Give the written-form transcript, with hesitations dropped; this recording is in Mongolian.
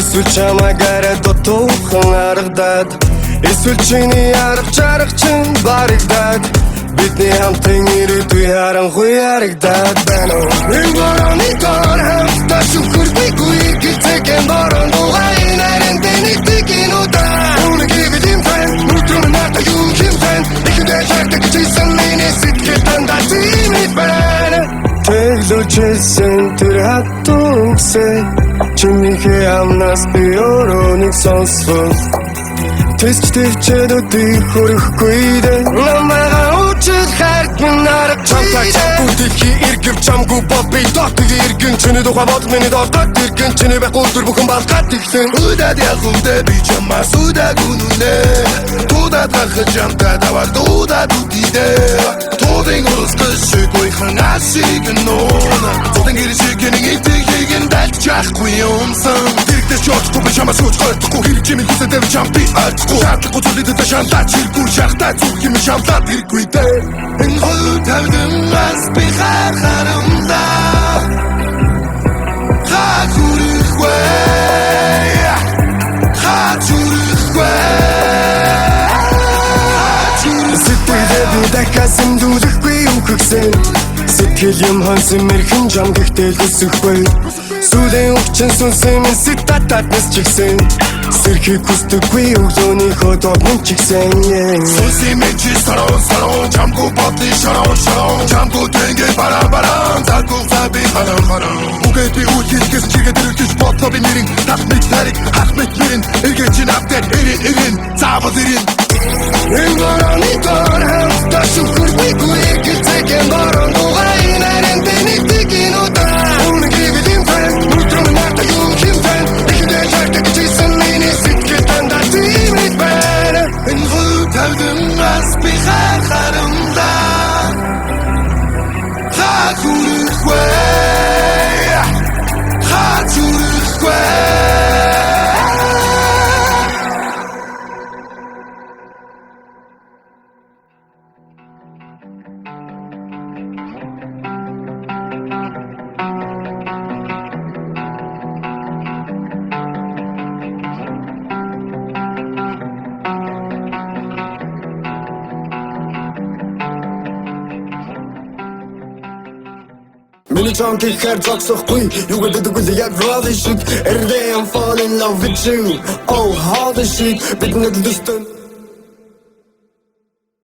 Эсвэл чамайг арай дутуухан харагдаад эсвэл чиний арга чарга чин баригдаад бидний хамтын ирээдүй харанхуй харагдаад байна уу? Энэ борооны доор хамтдаа шүхэрдэггүй гэлцэхэн борон дугай нарийн дэнийг кинода үнэгийг юм фэн нүтрэн нарта юу юм фэн ихэдэ чагтаг чийсэн миний сэтгэл дандаа зимэд байна Тэглөжсэн тэр хатуусээ Чимийнхээ амнаас би өрөөнийг сонсвол Тэсч төвчээд өдийг хөрөхгүй дээ Намайгаа учил хайрт минь арга чамтай Чамгуудихи иргэв чамгуу бол би дотыг иргэн Чиний тухай бод миний доолгот иргэн Чиний байхгүй өдөр бүхэн балгаад ихэн Удаад явхүндэ би чамаас удааг үнүнэ Удаад гарах чамтай давар удаад үдидэ Товын урсгës шиггүй ханасиг нүүн Зодын гэршиг гэнэг итгийг ин дальт чахгүй юмсан Дирэгдэж чоочгүй би чамаас үуч гойтгүй Хэрэг чимийн хүсэдэ би чам би альтгүй Шаадлахгүй зүйлэдэд шаналаад чиргүй шахтаа зүг юм шамлаад хэрэггүй дэ Энэ хөл тавдамаас би харахарамда Хачурихвэ Хачурихвэ Сэтгэлээ би дахиасан дүүлэхгүй үхэгсэн Сэтгэл юм хонсон мэрхэн жам гэхдээ хүсэхгүй Сүлийн өвчин сүнсэн минь сэтататнас чигсэн Сэрхийг хүсдэггүй өглөөний хөдөөд мөн чигсэн Сүнсийн минь чи сарон Чамгуу бодны шарон Чамгуу тэнгээ баран Заггүй заби харан Үгээд би үлгээс чигээд өргөж бодлоо би нэрин Тах мэд тарик хах мэд нэрин Эргээд чи навдэр эрин Заавал эрин Энэ борооны доор хамтдаа шүхэрдэггүй гэлцэхэн борон дугай нарийн дэнийг кинода Үнэгийг юм фэн нүтрэн нарта юу юм фэн ихэдэ чагтаг чийсэн миний сэтгэл дандаа зимэд байна Энэ хөл тавдамаас би харахарамда Хачурихвэ Хачурихвэ Миний чам тэгэхээр зогсохгүй Юу гэдэг вэ яг Rolling shit Every day I'm falling in love with you Oh how the shit Бид нэг дэстэн